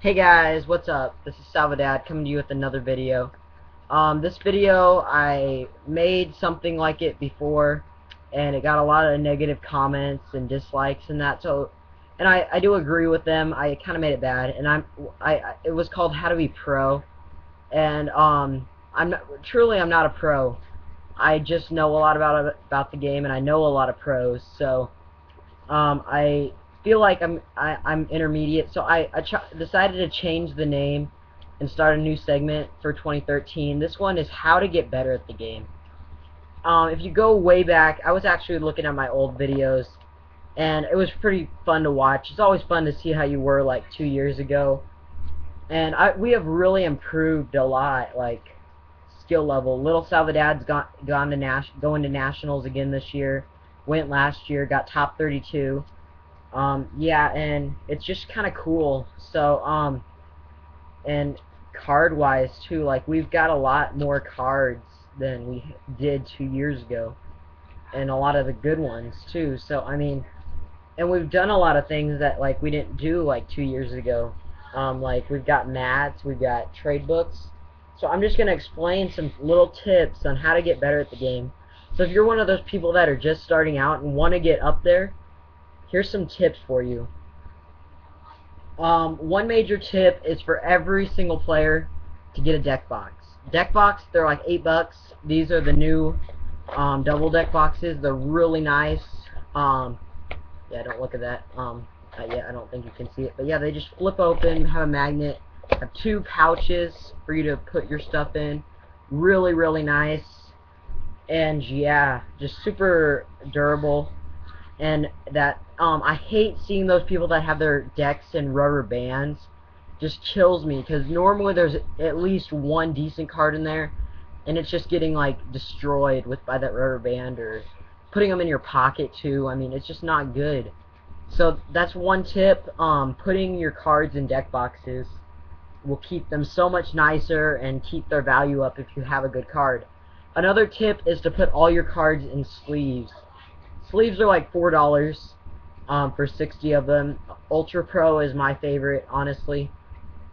Hey guys, what's up? This is Salvadad coming to you with another video. This video, I made something like it before, and it got a lot of negative comments and dislikes and that. And I do agree with them. I kind of made it bad, and it was called How to Be Pro, and I'm not a pro. I just know a lot about the game, and I know a lot of pros. So I feel like I'm intermediate, so I decided to change the name and start a new segment for 2013. This one is how to get better at the game. If you go way back, I was actually looking at my old videos, and it was pretty fun to watch. It's always fun to see how you were like 2 years ago, and we have really improved a lot, like skill level. Little Salvadad's going to nationals again this year. Went last year, got top 32. Yeah, and it's just kind of cool. So, and card-wise too, like we've got a lot more cards than we did 2 years ago, and a lot of the good ones too. So, I mean, and we've done a lot of things that like we didn't do like 2 years ago. Like we've got mats, we've got trade books. So I'm just gonna explain some little tips on how to get better at the game. So if you're one of those people that are just starting out and want to get up there, here's some tips for you. One major tip is for every single player to get a deck box. Deck box, they're like $8. These are the new double deck boxes. They're really nice. Yeah, don't look at that. Yeah, I don't think you can see it, but yeah, they just flip open, have a magnet, have two pouches for you to put your stuff in. Really, really nice, and yeah, just super durable. And that I hate seeing those people that have their decks in rubber bands. Just kills me, because normally there's at least one decent card in there, and it's just getting like destroyed by that rubber band, or putting them in your pocket too. I mean, it's just not good. So that's one tip. Putting your cards in deck boxes will keep them so much nicer and keep their value up if you have a good card. Another tip is to put all your cards in sleeves. Sleeves are like $4 for 60 of them. Ultra Pro is my favorite, honestly.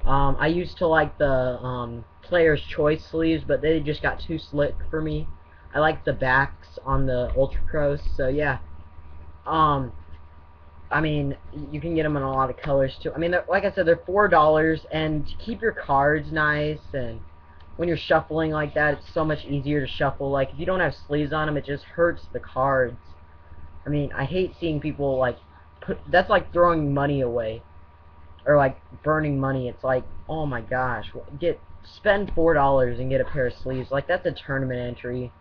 I used to like the Player's Choice sleeves, but they just got too slick for me. I like the backs on the Ultra Pros, so yeah. I mean, you can get them in a lot of colors too. I mean, like I said, they're $4, and to keep your cards nice, and when you're shuffling like that, it's so much easier to shuffle. Like, if you don't have sleeves on them, it just hurts the cards. I mean, I hate seeing people like that's like throwing money away, or like burning money. It's like, oh my gosh, spend $4 and get a pair of sleeves. Like, that's a tournament entry.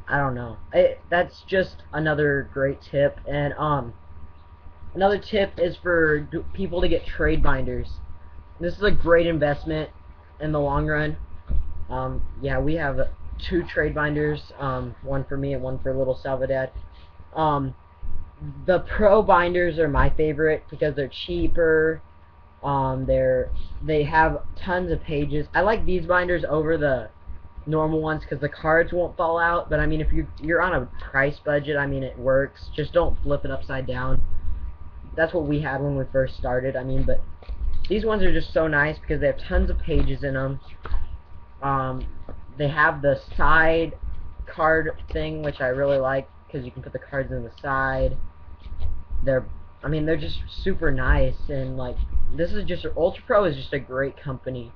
I don't know. That's just another great tip. And another tip is for people to get trade binders. This is a great investment in the long run. Yeah, we have 2 trade binders, one for me and one for little Salvadad. The Pro binders are my favorite because they're cheaper. They have tons of pages. I like these binders over the normal ones because the cards won't fall out. But I mean, if you're on a price budget, I mean, it works. Just don't flip it upside down. That's what we had when we first started. I mean, but these ones are just so nice because they have tons of pages in them. They have the side card thing, which I really like, because you can put the cards in the side. I mean, they're just super nice, and like, this is just, Ultra Pro is just a great company,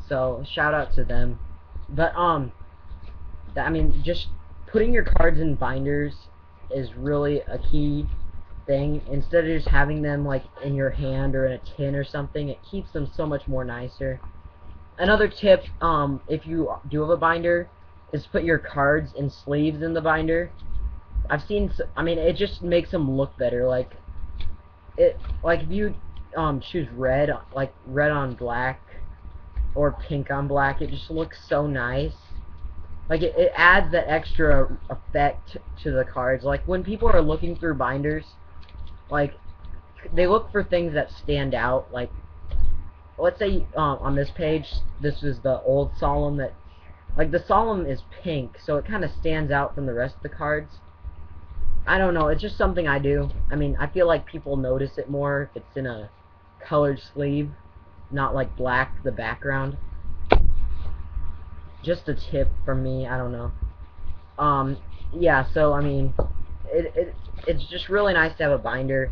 so shout out to them. But I mean, just putting your cards in binders is really a key thing. Instead of just having them like in your hand or in a tin or something, it keeps them so much more nicer. Another tip, if you do have a binder, is put your cards in sleeves in the binder. I mean, it just makes them look better. Like if you choose red, like red on black or pink on black, it just looks so nice. Like, it adds that extra effect to the cards. Like, when people are looking through binders, like, they look for things that stand out. Like, let's say on this page, this is the old Solemn that, like, the Solemn is pink, so it kind of stands out from the rest of the cards. I don't know, it's just something I do. I mean, I feel like people notice it more if it's in a colored sleeve. not like black the background. Just a tip from me, I don't know. Yeah, so I mean, it's just really nice to have a binder.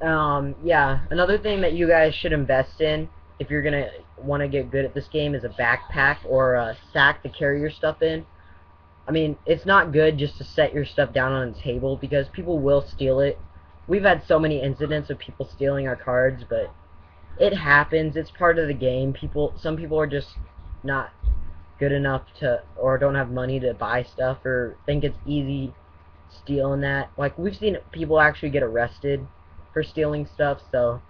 Yeah, another thing that you guys should invest in if you're gonna want to get good at this game is a backpack or a sack to carry your stuff in. I mean, it's not good just to set your stuff down on a table because people will steal it. We've had so many incidents of people stealing our cards, but it happens. It's part of the game. Some people are just not good enough to, or don't have money to buy stuff, or think it's easy stealing that. Like, we've seen people actually get arrested for stealing stuff, so,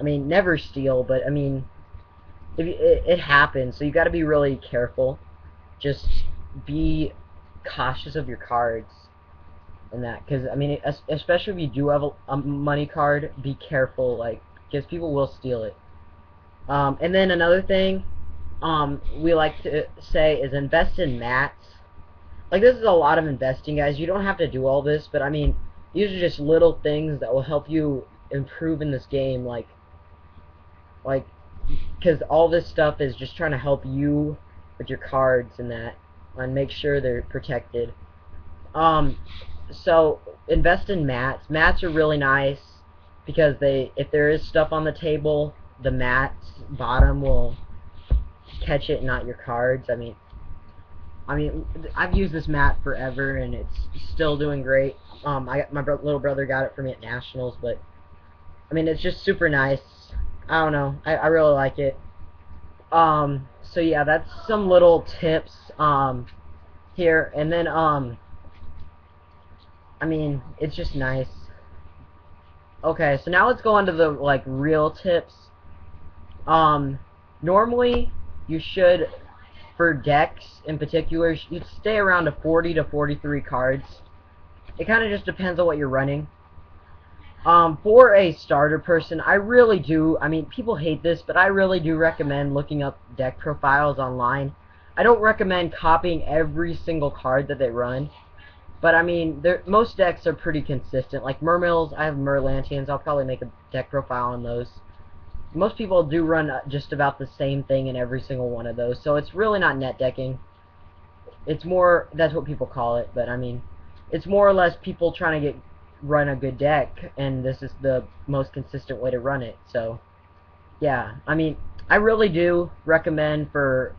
I mean, never steal, but, I mean, it happens, so you gotta be really careful. Just be cautious of your cards and that, because, I mean, especially if you do have a money card, be careful, like, because people will steal it. And then another thing, we like to say is invest in mats. Like, this is a lot of investing, guys. You don't have to do all this, but I mean, these are just little things that will help you improve in this game, like, because all this stuff is just trying to help you with your cards and that, and make sure they're protected. So invest in mats. Mats are really nice because if there is stuff on the table, the mat's bottom will catch it, not your cards. I mean, I've used this mat forever, and it's still doing great. My little brother got it for me at Nationals, but I mean, it's just super nice. I don't know. I really like it. So yeah, that's some little tips here, and then I mean, it's just nice. Okay, so now let's go on to the like real tips. Normally you should, for decks in particular, you'd stay around to 40 to 43 cards. It kind of just depends on what you're running. For a starter person, I really do, I mean, people hate this, but I really do recommend looking up deck profiles online. I don't recommend copying every single card that they run, but I mean, most decks are pretty consistent. Like Mermills, I have Merlantians, I'll probably make a deck profile on those. Most people do run just about the same thing in every single one of those, so it's really not net decking. It's more, that's what people call it, but I mean, it's more or less people trying to run a good deck, and this is the most consistent way to run it. So yeah, I mean, I really do recommend for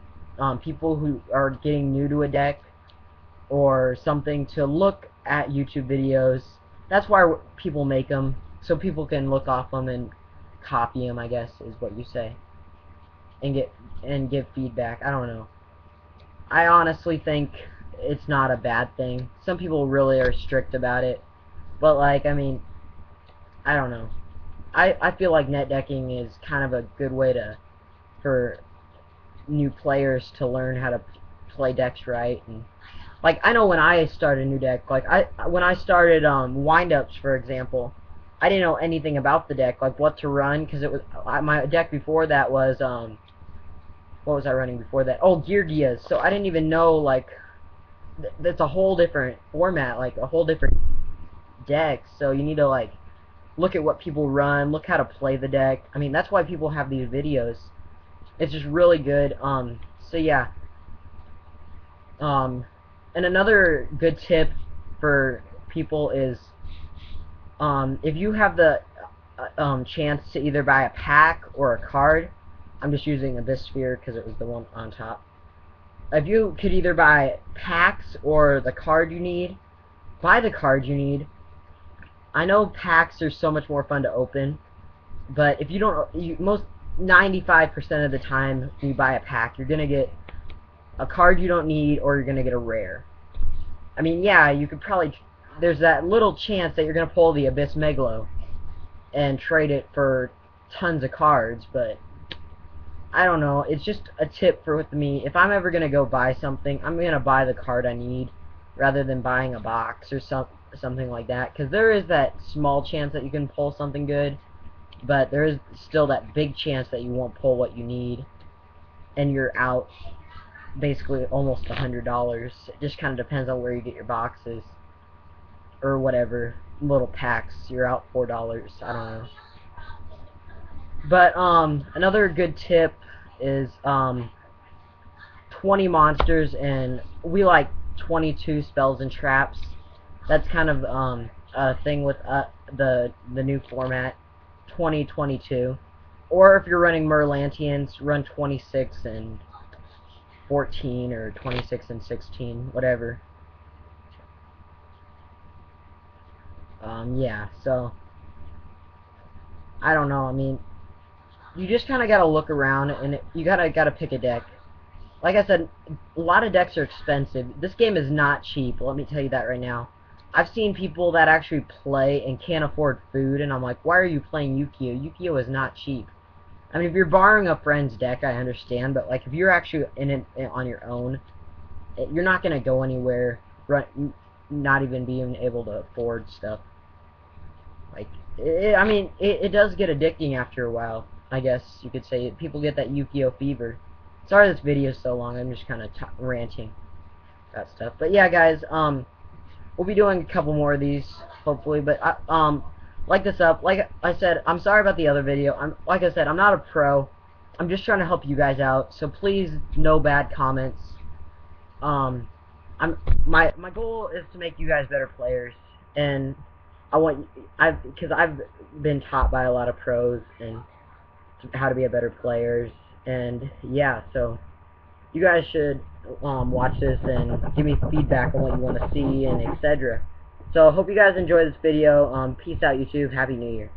people who are getting new to a deck or something to look at YouTube videos. That's why people make them, so people can look off them and copy them, I guess is what you say, and give feedback. I don't know. I honestly think it's not a bad thing. Some people really are strict about it, but like, I mean, I don't know. I feel like net decking is kind of a good way for new players to learn how to play decks right. And like, I know when I started a new deck, like when I started windups, for example, I didn't know anything about the deck, like what to run, because it was my deck before that was what was I running before that? Oh, Geargias. So I didn't even know, like, that's a whole different format, like a whole different deck. So you need to like look at what people run, look how to play the deck. I mean, that's why people have these videos. It's just really good. So yeah. And another good tip for people is, if you have the chance to either buy a pack or a card, I'm just using this sphere because it was the one on top. If you could either buy packs or the card you need, buy the card you need. I know packs are so much more fun to open, but if you don't, most 95% of the time when you buy a pack, you're gonna get a card you don't need, or you're gonna get a rare. I mean, yeah, you could probably, there's that little chance that you're gonna pull the Abyss Megalo and trade it for tons of cards, but I don't know. It's just a tip for with me. If I'm ever gonna go buy something, I'm gonna buy the card I need rather than buying a box or something like that, because there is that small chance that you can pull something good, but there is still that big chance that you won't pull what you need, and you're out basically almost $100. It just kind of depends on where you get your boxes or whatever little packs. You're out $4. I don't know. But another good tip is 20 monsters, and we like 22 spells and traps. That's kind of a thing with the new format, 2022. Or if you're running Merlantians, run 26 and 14 or 26 and 16, whatever. Yeah, so I don't know. I mean, you just kind of gotta look around, and you gotta pick a deck. Like I said, a lot of decks are expensive. This game is not cheap. Let me tell you that right now. I've seen people that actually play and can't afford food, and I'm like, why are you playing Yu-Gi-Oh? Yu-Gi-Oh is not cheap. I mean, if you're borrowing a friend's deck, I understand, but like if you're actually in it on your own, you're not gonna go anywhere. Not even being able to afford stuff. Like, I mean, it does get addicting after a while. I guess you could say people get that Yu-Gi-Oh fever. Sorry this video is so long. I'm just kind of ranting about stuff. But yeah, guys, we'll be doing a couple more of these hopefully. But like this up. Like I said, I'm sorry about the other video. Like I said, I'm not a pro. I'm just trying to help you guys out. So please, no bad comments. My goal is to make you guys better players, and because I've been taught by a lot of pros and how to be a better players, and yeah, so you guys should watch this and give me feedback on what you want to see and etc. So hope you guys enjoy this video. Peace out, YouTube. Happy New Year.